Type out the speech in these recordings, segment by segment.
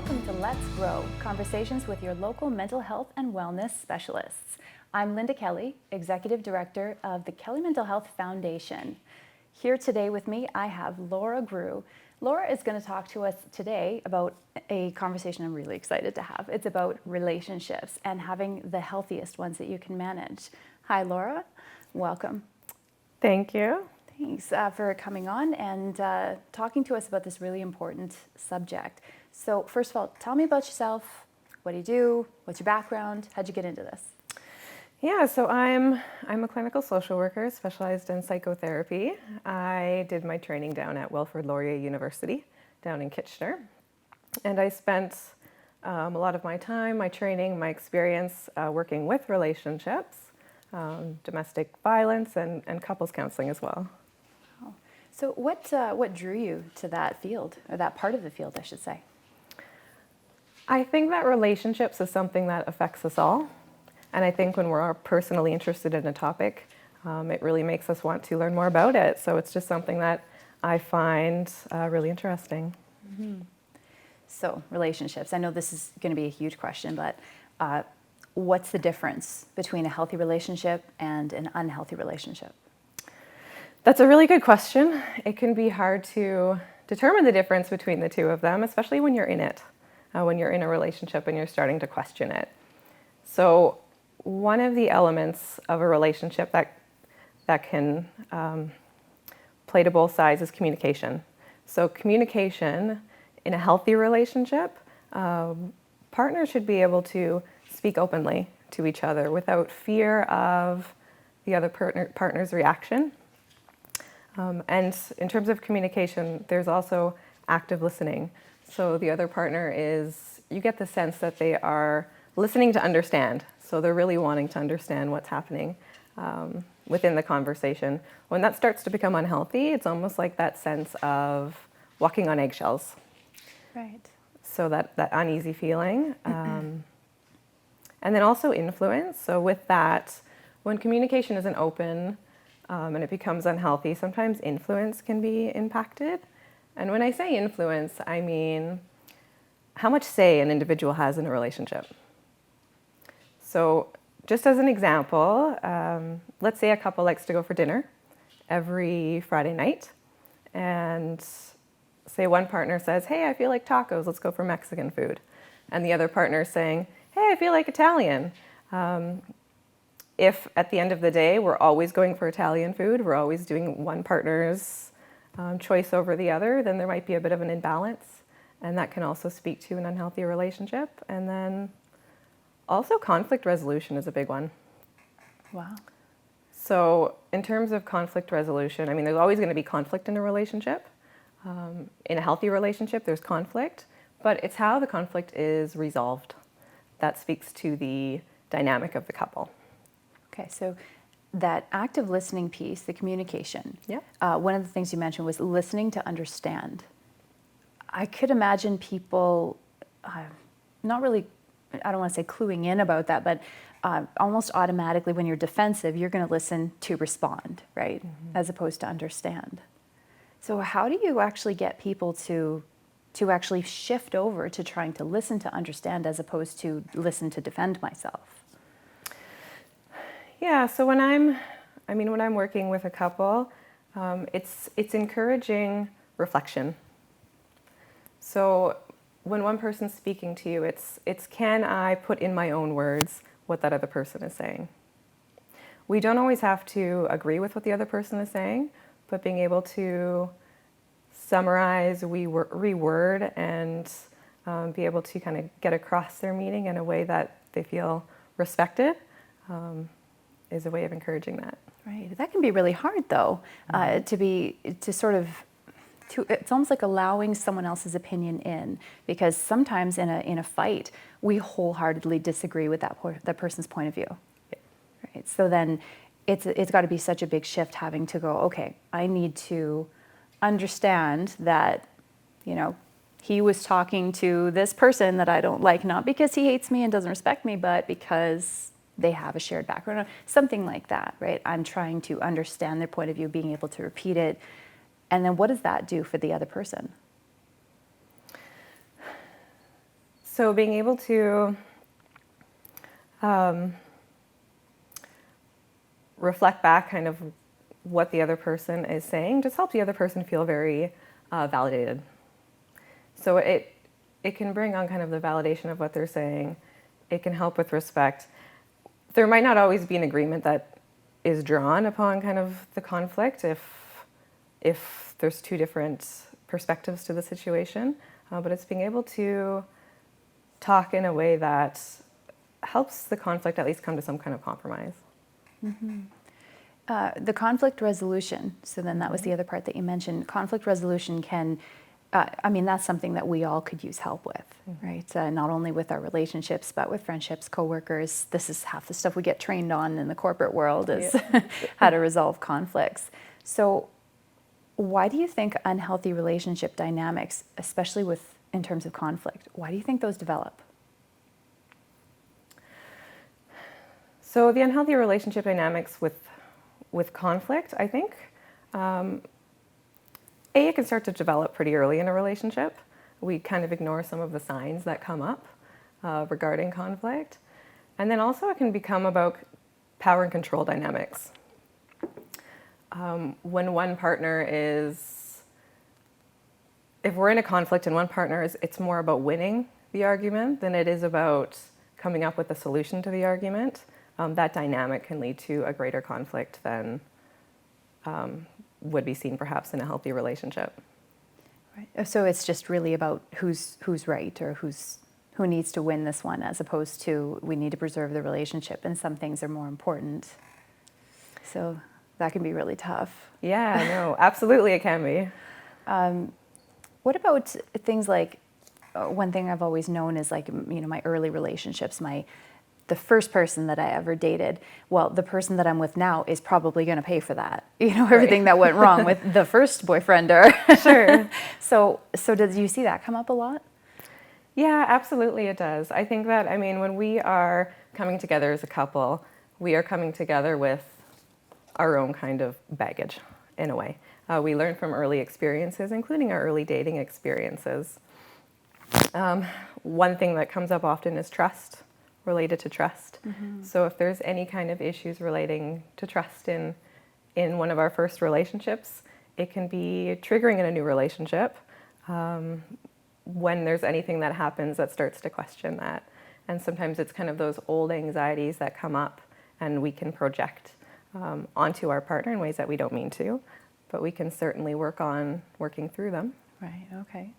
welcome to Let's Grow, conversations with your local mental health and wellness specialists. I'm Linda Kelly, Executive Director of the Kelly Mental Health Foundation. Here today with me, I have Laura Groulx. Laura is going to talk to us today about a conversation I'm really excited to have. It's about relationships and having the healthiest ones that you can manage. Hi, Laura. Welcome. Thank you. Thanks for coming on and talking to us about this really important subject. So first of all, tell me about yourself. What do you do? What's your background? How'd you get into this? Yeah, so I'm a clinical social worker specialized in psychotherapy. I did my training down at Wilfrid Laurier University down in Kitchener. And I spent a lot of my time, my training, my experience working with relationships, domestic violence, and couples counseling as well. So what drew you to that field, or that part of the field, I should say? I think that relationships is something that affects us all. And I think when we're personally interested in a topic, it really makes us want to learn more about it. So it's just something that I find really interesting. Mm-hmm. So relationships, I know this is going to be a huge question, but what's the difference between a healthy relationship and an unhealthy relationship? That's a really good question. It can be hard to determine the difference between the two of them, especially when you're in it, when you're in a relationship and you're starting to question it. So one of the elements of a relationship that can play to both sides is communication. So communication in a healthy relationship, partners should be able to speak openly to each other without fear of the other partner's reaction. And in terms of communication, there's also active listening. So the other partner you get the sense that they are listening to understand. So they're really wanting to understand what's happening within the conversation. When that starts to become unhealthy, it's almost like that sense of walking on eggshells. Right. So that uneasy feeling. And then also influence. So with that, when communication isn't open, and it becomes unhealthy, sometimes influence can be impacted. And when I say influence, I mean how much say an individual has in a relationship. So just as an example, let's say a couple likes to go for dinner every Friday night. And say one partner says, hey, I feel like tacos, let's go for Mexican food. And the other partner is saying, hey, I feel like Italian. If at the end of the day, we're always going for Italian food, we're always doing one partner's choice over the other, then there might be a bit of an imbalance. And that can also speak to an unhealthy relationship. And then also conflict resolution is a big one. Wow. So in terms of conflict resolution, I mean, there's always going to be conflict in a relationship. In a healthy relationship, there's conflict, but it's how the conflict is resolved that speaks to the dynamic of the couple. Okay, so that active listening piece, the communication, one of the things you mentioned was listening to understand. I could imagine people not really, I don't want to say cluing in about that, but almost automatically when you're defensive, you're going to listen to respond, right? Mm-hmm. As opposed to understand. So how do you actually get people to actually shift over to trying to listen to understand as opposed to listen to defend myself? Yeah, so when I'm working with a couple, it's encouraging reflection. So when one person's speaking to you, it's can I put in my own words what that other person is saying? We don't always have to agree with what the other person is saying, but being able to summarize, reword, and be able to kind of get across their meaning in a way that they feel respected is a way of encouraging that. Right. That can be really hard, though, it's almost like allowing someone else's opinion in, because sometimes in a fight, we wholeheartedly disagree with that person's point of view. Yeah. Right. So then it's got to be such a big shift having to go, okay, I need to understand that, he was talking to this person that I don't like, not because he hates me and doesn't respect me, but because they have a shared background, something like that, right? I'm trying to understand their point of view, being able to repeat it. And then what does that do for the other person? So being able to reflect back kind of what the other person is saying just helps the other person feel very validated. So it can bring on kind of the validation of what they're saying. It can help with respect. There might not always be an agreement that is drawn upon kind of the conflict if there's two different perspectives to the situation, but it's being able to talk in a way that helps the conflict at least come to some kind of compromise. Mm-hmm. The conflict resolution, so then that was the other part that you mentioned. Conflict resolution can, that's something that we all could use help with, right? Not only with our relationships, but with friendships, coworkers. This is half the stuff we get trained on in the corporate world is how to resolve conflicts. So why do you think unhealthy relationship dynamics, especially in terms of conflict, why do you think those develop? So the unhealthy relationship dynamics with conflict, I think, it can start to develop pretty early in a relationship. We kind of ignore some of the signs that come up regarding conflict. And then also it can become about power and control dynamics. When one partner if we're in a conflict and one partner it's more about winning the argument than it is about coming up with a solution to the argument. That dynamic can lead to a greater conflict than would be seen perhaps in a healthy relationship. Right. So it's just really about who's right or who needs to win this one, as opposed to we need to preserve the relationship and some things are more important. So that can be really tough. Yeah, no, absolutely it can be. What about things like, one thing I've always known is like, my early relationships, the first person that I ever dated, well, the person that I'm with now is probably going to pay for that. Everything that went wrong with the first boyfriend or Sure. So did you see that come up a lot? Yeah, absolutely it does. I think that, when we are coming together as a couple, we are coming together with our own kind of baggage in a way. We learn from early experiences, including our early dating experiences. One thing that comes up often is trust. Related to trust. Mm-hmm. So if there's any kind of issues relating to trust in one of our first relationships, it can be triggering in a new relationship when there's anything that happens that starts to question that. And sometimes it's kind of those old anxieties that come up and we can project onto our partner in ways that we don't mean to, but we can certainly work on working through them. Right, okay.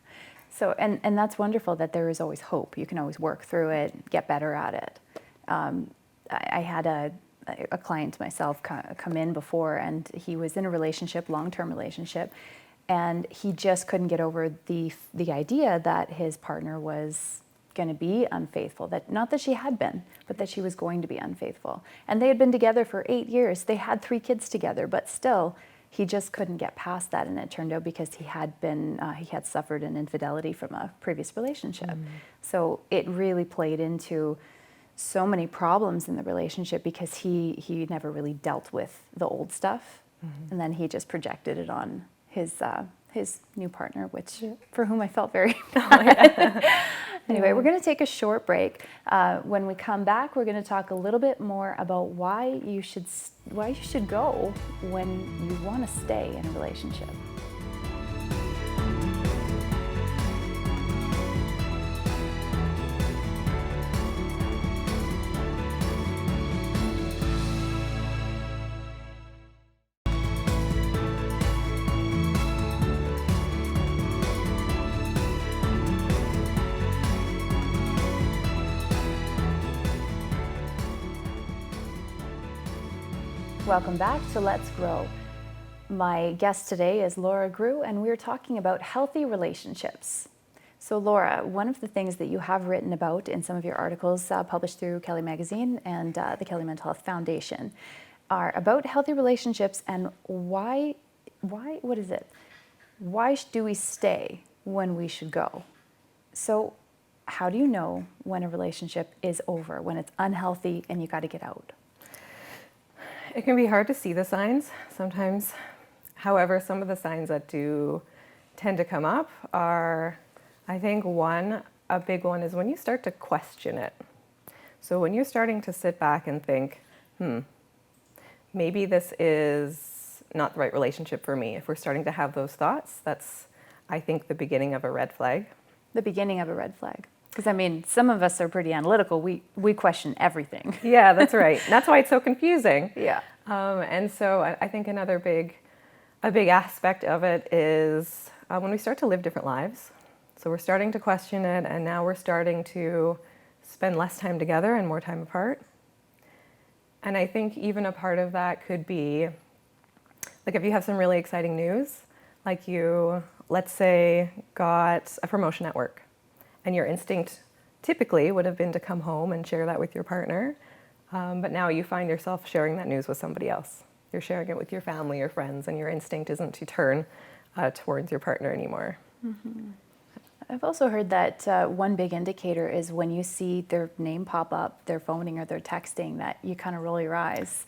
So, and that's wonderful that there is always hope. You can always work through it, get better at it. I had a client myself come in before, and he was in a relationship, long-term relationship, and he just couldn't get over the idea that his partner was going to be unfaithful. That not that she had been, but that she was going to be unfaithful. And they had been together for 8 years. They had 3 kids together, but still, he just couldn't get past that, and it turned out because he had suffered an infidelity from a previous relationship. Mm. So it really played into so many problems in the relationship because he never really dealt with the old stuff, and then he just projected it on his new partner, which for whom I felt very bad. Anyway, we're going to take a short break. When we come back, we're going to talk a little bit more about why you should go when you want to stay in a relationship. Welcome back to Let's Grow. My guest today is Laura Groulx, and we're talking about healthy relationships. So Laura, one of the things that you have written about in some of your articles published through Kelly Magazine and the Kelly Mental Health Foundation are about healthy relationships and why do we stay when we should go? So how do you know when a relationship is over, when it's unhealthy and you got to get out? It can be hard to see the signs sometimes. However, some of the signs that do tend to come up are, I think, one, a big one is when you start to question it. So when you're starting to sit back and think, maybe this is not the right relationship for me. If we're starting to have those thoughts, that's, I think, the beginning of a red flag. The beginning of a red flag. Because, I mean, some of us are pretty analytical. We question everything. Yeah, that's right. That's why it's so confusing. Yeah. And so I think a big aspect of it is when we start to live different lives. So we're starting to question it, and now we're starting to spend less time together and more time apart. And I think even a part of that could be, like if you have some really exciting news, like you, let's say, got a promotion at work, and your instinct typically would have been to come home and share that with your partner, but now you find yourself sharing that news with somebody else. You're sharing it with your family or friends, and your instinct isn't to turn towards your partner anymore. Mm-hmm. I've also heard that one big indicator is when you see their name pop up, their phoning or their texting, that you kind of roll your eyes.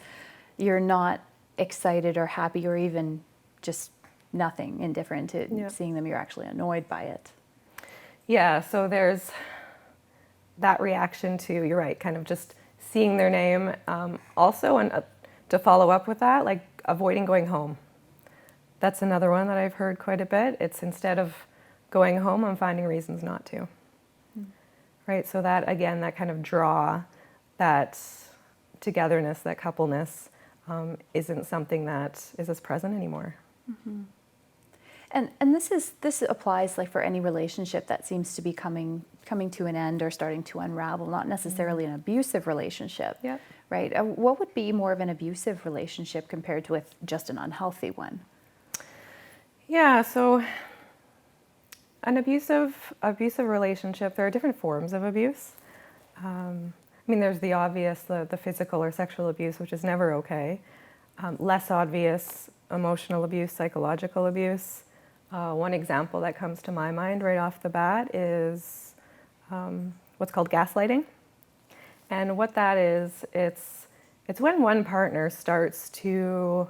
You're not excited or happy or even just nothing, indifferent to seeing them. You're actually annoyed by it. Yeah, so there's that reaction to, you're right, kind of just seeing their name. Also, and to follow up with that, like avoiding going home. That's another one that I've heard quite a bit. It's instead of going home, I'm finding reasons not to. Right, so that, again, that kind of draw, that togetherness, that coupleness, isn't something that is as present anymore. Mm-hmm. And this applies like for any relationship that seems to be coming to an end or starting to unravel, not necessarily an abusive relationship, right? What would be more of an abusive relationship compared to with just an unhealthy one? Yeah, so an abusive relationship, there are different forms of abuse. I mean, there's the obvious, the physical or sexual abuse, which is never okay. Less obvious, emotional abuse, psychological abuse. One example that comes to my mind right off the bat is what's called gaslighting. And what that is, it's when one partner starts to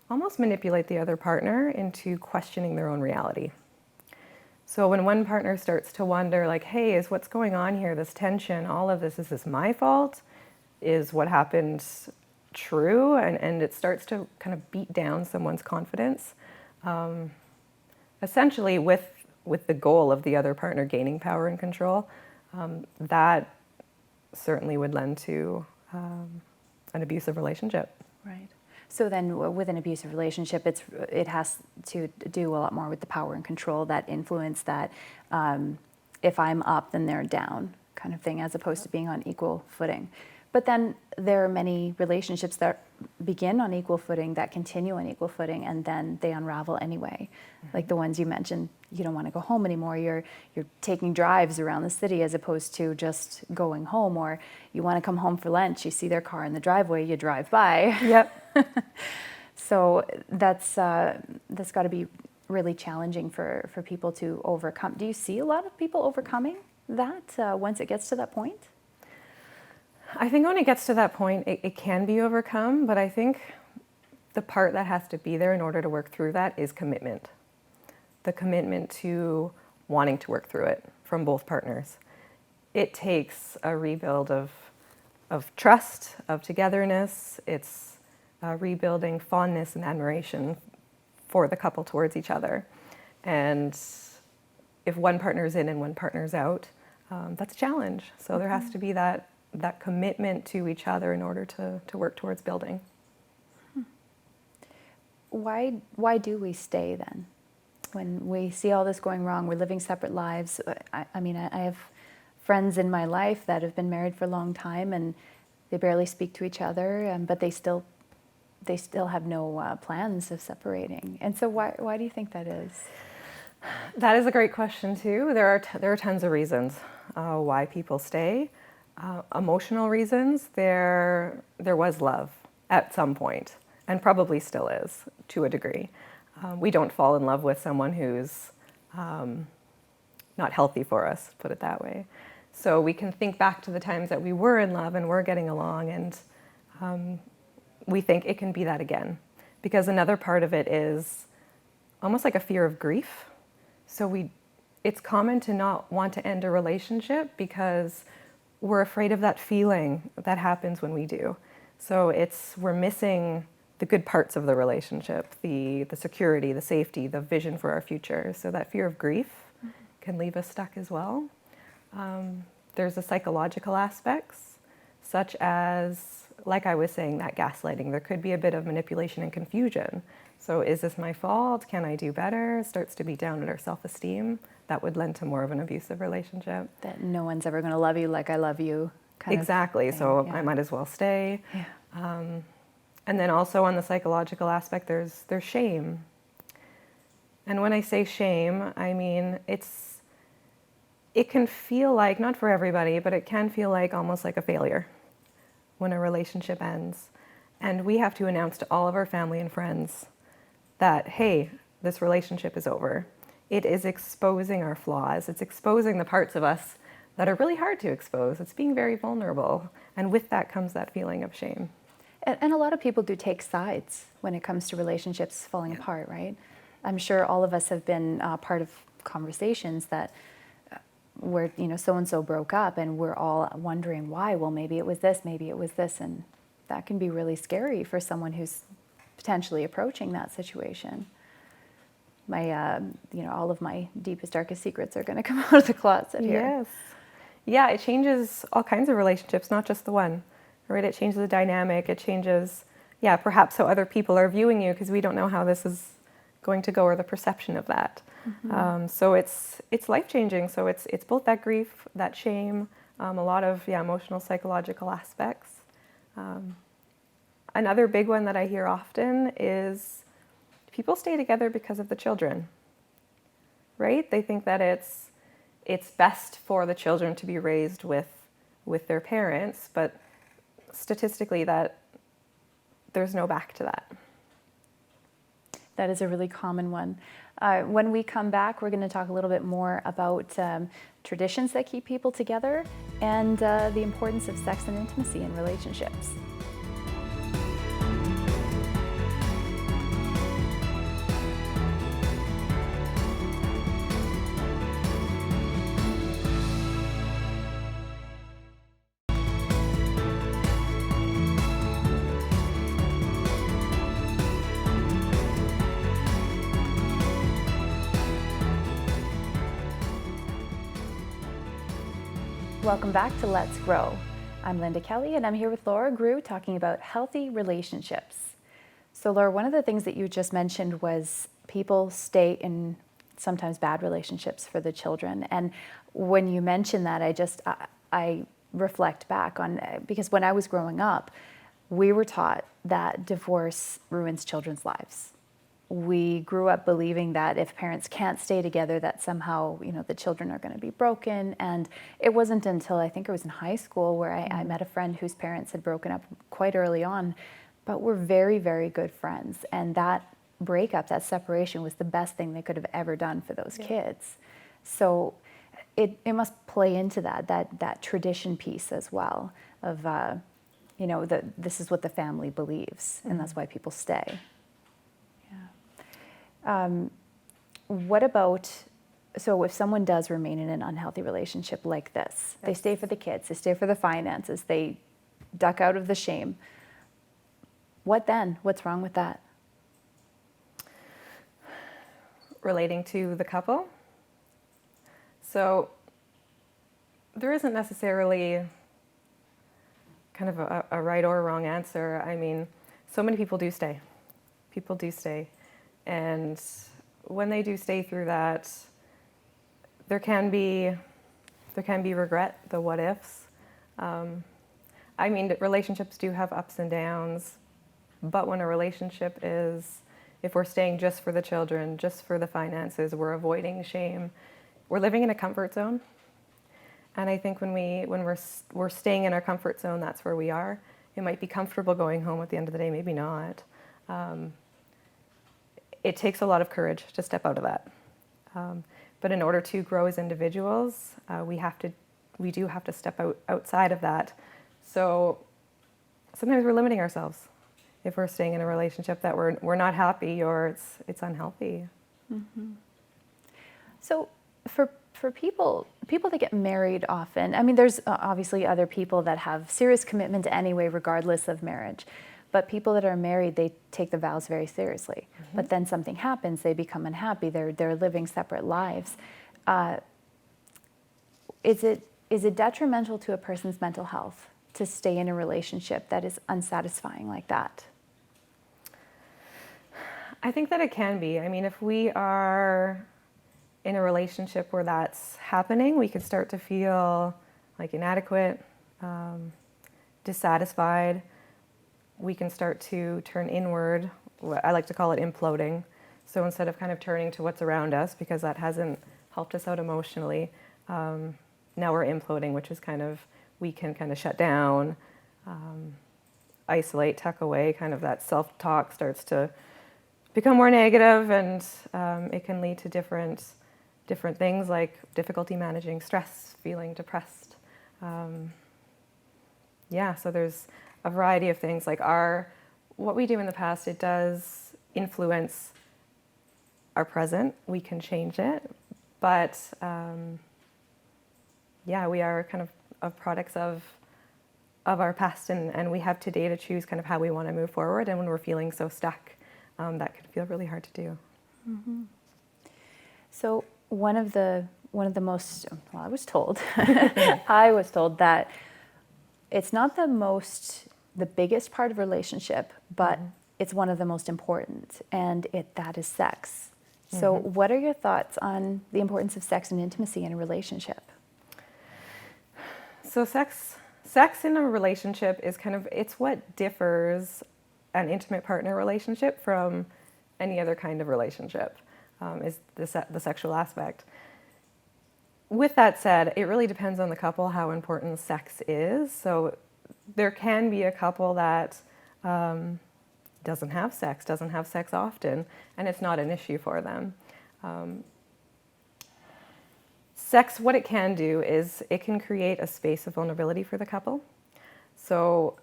almost manipulate the other partner into questioning their own reality. So when one partner starts to wonder, like, hey, is what's going on here, this tension, all of this, is this my fault? Is what happened true? And it starts to kind of beat down someone's confidence. Essentially with the goal of the other partner gaining power and control, that certainly would lend to an abusive relationship. Right. So then with an abusive relationship, it has to do a lot more with the power and control, that influence, that if I'm up, then they're down kind of thing, as opposed to being on equal footing. But then there are many relationships that begin on equal footing, that continue on equal footing, and then they unravel anyway. Mm-hmm. Like the ones you mentioned, you don't want to go home anymore. You're taking drives around the city as opposed to just going home. Or you want to come home for lunch, you see their car in the driveway, you drive by. Yep. So that's got to be really challenging for people to overcome. Do you see a lot of people overcoming that once it gets to that point? I think when it gets to that point, it can be overcome, but I think the part that has to be there in order to work through that is commitment. The commitment to wanting to work through it from both partners. It takes a rebuild of trust, of togetherness. It's rebuilding fondness and admiration for the couple towards each other. And if one partner's in and one partner's out, that's a challenge. So there has to be that commitment to each other in order to work towards building. Why do we stay then? When we see all this going wrong, we're living separate lives. I mean, I have friends in my life that have been married for a long time and they barely speak to each other, but they still have no plans of separating. And so why do you think that is? That is a great question too. There are tons of reasons why people stay. Emotional reasons, there was love at some point, and probably still is to a degree. We don't fall in love with someone who's not healthy for us, put it that way. So we can think back to the times that we were in love and were getting along, and we think it can be that again. Because another part of it is almost like a fear of grief. So it's common to not want to end a relationship because we're afraid of that feeling that happens when we do. So we're missing the good parts of the relationship, the security, the safety, the vision for our future. So that fear of grief can leave us stuck as well. There's the psychological aspects, such as, like I was saying, that gaslighting. There could be a bit of manipulation and confusion. So is this my fault? Can I do better? It starts to beat down at our self-esteem. That would lend to more of an abusive relationship. That no one's ever going to love you like I love you. Exactly. So Yeah. I might as well stay. Yeah. And then also on the psychological aspect, there's shame. And when I say shame, I mean it can feel like, not for everybody, but it can feel like almost like a failure when a relationship ends. And we have to announce to all of our family and friends that, hey, this relationship is over. It is exposing our flaws. It's exposing the parts of us that are really hard to expose. It's being very vulnerable. And with that comes that feeling of shame. And a lot of people do take sides when it comes to relationships falling apart, right? I'm sure all of us have been part of conversations that where, so-and-so broke up and we're all wondering why. Well, maybe it was this, and that can be really scary for someone who's potentially approaching that situation. All of my deepest, darkest secrets are going to come out of the closet here. Yes. Yeah, it changes all kinds of relationships, not just the one, right? It changes the dynamic. It changes, perhaps how other people are viewing you, because we don't know how this is going to go or the perception of that. So it's life-changing. So it's both that grief, that shame, a lot of emotional, psychological aspects. Another big one that I hear often is people stay together because of the children, right? They think that it's best for the children to be raised with their parents, but statistically that there's no back to that. That is a really common one. When we come back, we're going to talk a little bit more about traditions that keep people together and the importance of sex and intimacy in relationships. Welcome back to Let's Grow. I'm Linda Kelly and I'm here with Laura Groulx talking about healthy relationships. So Laura, one of the things that you just mentioned was people stay in sometimes bad relationships for the children. And when you mention that, I reflect back on, because when I was growing up, we were taught that divorce ruins children's lives. We grew up believing that if parents can't stay together, that somehow, the children are going to be broken. And it wasn't until I think it was in high school where I met a friend whose parents had broken up quite early on, but were very, very good friends. And that breakup, that separation was the best thing they could have ever done for those kids. So it must play into that tradition piece as well of, this is what the family believes, and that's why people stay. What about, so if someone does remain in an unhealthy relationship like this, they stay for the kids, they stay for the finances, they duck out of the shame, what then? What's wrong with that? Relating to the couple. So there isn't necessarily kind of a right or wrong answer. I mean, so many people do stay. People do stay. And when they do stay through that, there can be regret, the what ifs. I mean, relationships do have ups and downs, but when a relationship is, if we're staying just for the children, just for the finances, we're avoiding shame, we're living in a comfort zone. And I think when we're staying in our comfort zone, that's where we are. It might be comfortable going home at the end of the day, maybe not. It takes a lot of courage to step out of that. But in order to grow as individuals, we do have to step outside of that. So sometimes we're limiting ourselves if we're staying in a relationship that we're not happy or it's unhealthy. Mm-hmm. So for for people that get married often, I mean, there's obviously other people that have serious commitment anyway, regardless of marriage. But people that are married, they take the vows very seriously. But then something happens, they become unhappy. They're living separate lives. Is it detrimental to a person's mental health to stay in a relationship that is unsatisfying like that? I think that it can be. I mean, if we are in a relationship where that's happening, we could start to feel like inadequate, dissatisfied. We can start to turn inward. I like to call it imploding. So instead of kind of turning to what's around us, because that hasn't helped us out emotionally, now we're imploding, which is kind of, we can kind of shut down, isolate, tuck away, kind of that self-talk starts to become more negative, and it can lead to different things like difficulty managing stress, feeling depressed. So there's a variety of things. Like what we do in the past, it does influence our present. We can change it, but we are kind of products of our past, and we have today to choose kind of how we want to move forward. And when we're feeling so stuck, that can feel really hard to do. Mm-hmm. So one of the most, well, I was told that it's not the biggest part of a relationship, but it's one of the most important, and that is sex. So what are your thoughts on the importance of sex and intimacy in a relationship? So sex in a relationship is it's what differs an intimate partner relationship from any other kind of relationship, is the sexual aspect. With that said, it really depends on the couple how important sex is. So there can be a couple that doesn't have sex often, and it's not an issue for them. Sex, what it can do is it can create a space of vulnerability for the couple. So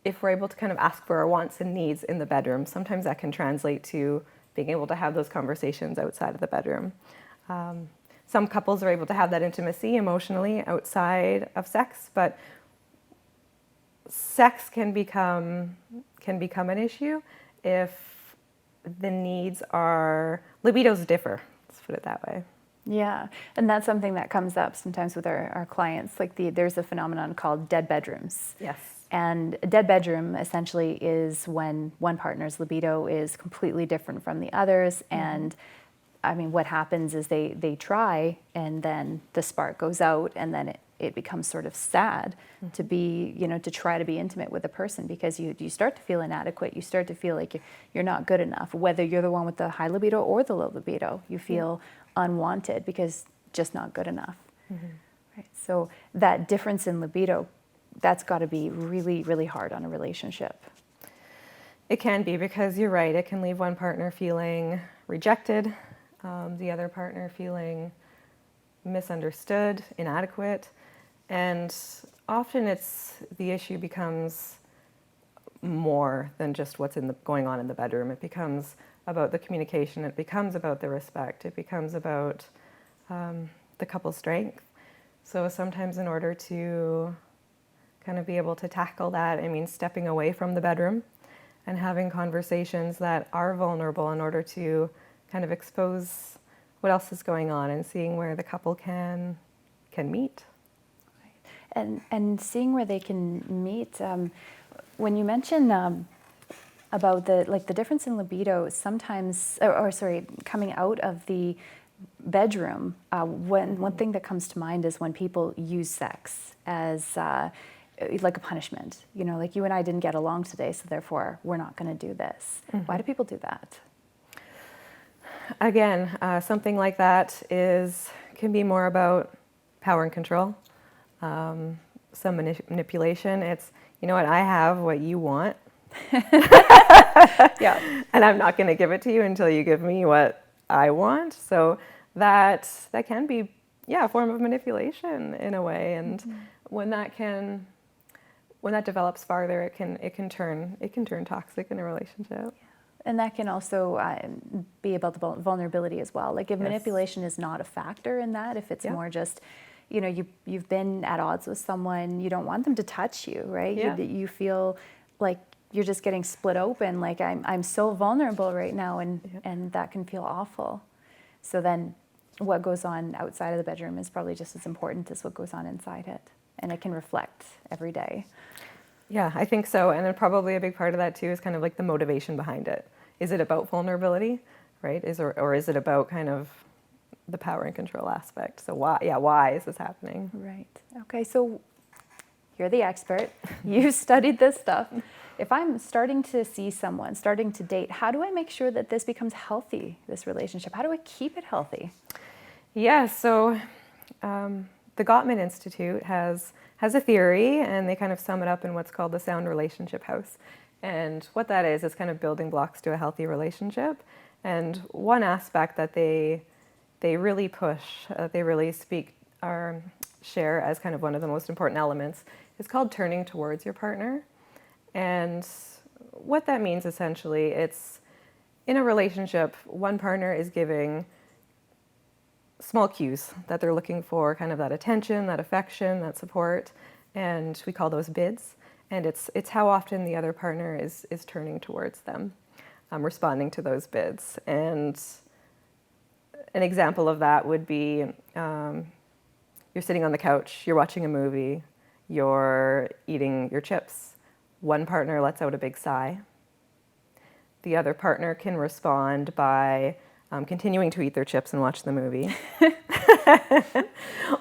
if we're able to kind of ask for our wants and needs in the bedroom, sometimes that can translate to being able to have those conversations outside of the bedroom. Some couples are able to have that intimacy emotionally outside of sex, but sex can become an issue if the needs libidos differ. Let's put it that way. Yeah, and that's something that comes up sometimes with our clients. Like there's a phenomenon called dead bedrooms. Yes. And a dead bedroom essentially is when one partner's libido is completely different from the others. And I mean, what happens is they try, and then the spark goes out, and then it becomes sort of sad to be, to try to be intimate with a person, because you start to feel inadequate. You start to feel like you're not good enough, whether you're the one with the high libido or the low libido. You feel unwanted because just not good enough. Right? So that difference in libido, that's got to be really, really hard on a relationship. It can be, because you're right, it can leave one partner feeling rejected, the other partner feeling misunderstood, inadequate, and often the issue becomes more than just what's going on in the bedroom. It becomes about the communication, it becomes about the respect, it becomes about the couple's strength. So sometimes in order to kind of be able to tackle that, I mean, stepping away from the bedroom and having conversations that are vulnerable in order to kind of expose what else is going on, and seeing where the couple can meet. And seeing where they can meet. When you mention about the difference in libido, sometimes, coming out of the bedroom, one thing that comes to mind is when people use sex as like a punishment. Like, you and I didn't get along today, so therefore we're not going to do this. Why do people do that? Again, something like that can be more about power and control, some manipulation. It's, you know what, I have what you want. Yeah. And I'm not going to give it to you until you give me what I want. So that can be, a form of manipulation in a way. And when that develops farther, it can turn toxic in a relationship. And that can also be about the vulnerability as well. Like if manipulation is not a factor in that, if it's more just, you know, you've been at odds with someone, you don't want them to touch you, right? You feel like you're just getting split open. Like I'm so vulnerable right now, and that can feel awful. So then what goes on outside of the bedroom is probably just as important as what goes on inside it. And it can reflect every day. Yeah, I think so. And then probably a big part of that too is kind of like the motivation behind it. Is it about vulnerability, right? Or is it about kind of the power and control aspect? So why is this happening? Right. Okay, so you're the expert. You've studied this stuff. If I'm starting to see someone, starting to date, how do I make sure that this becomes healthy, this relationship? How do I keep it healthy? Yeah, so the Gottman Institute has a theory, and they kind of sum it up in what's called the Sound Relationship House. And what that is kind of building blocks to a healthy relationship. And one aspect that they really push, they really speak or share as kind of one of the most important elements is called turning towards your partner. And what that means essentially, it's in a relationship, one partner is giving small cues that they're looking for, kind of that attention, that affection, that support, and we call those bids. And it's how often the other partner is turning towards them, responding to those bids. And an example of that would be you're sitting on the couch, you're watching a movie, you're eating your chips. One partner lets out a big sigh. The other partner can respond by continuing to eat their chips and watch the movie.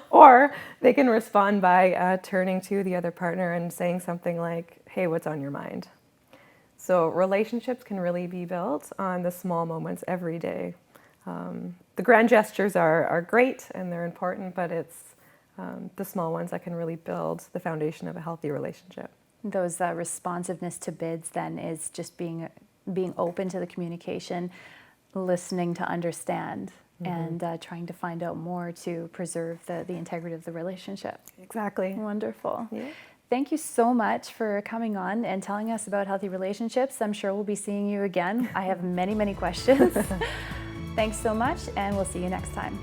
Or they can respond by turning to the other partner and saying something like, hey, what's on your mind? So relationships can really be built on the small moments every day. The grand gestures are great and they're important, but it's the small ones that can really build the foundation of a healthy relationship. Those responsiveness to bids then is just being open to the communication, listening to understand, and trying to find out more to preserve the integrity of the relationship. Exactly. Wonderful. Yeah. Thank you so much for coming on and telling us about healthy relationships. I'm sure we'll be seeing you again. I have many, many questions. Thanks so much, and we'll see you next time.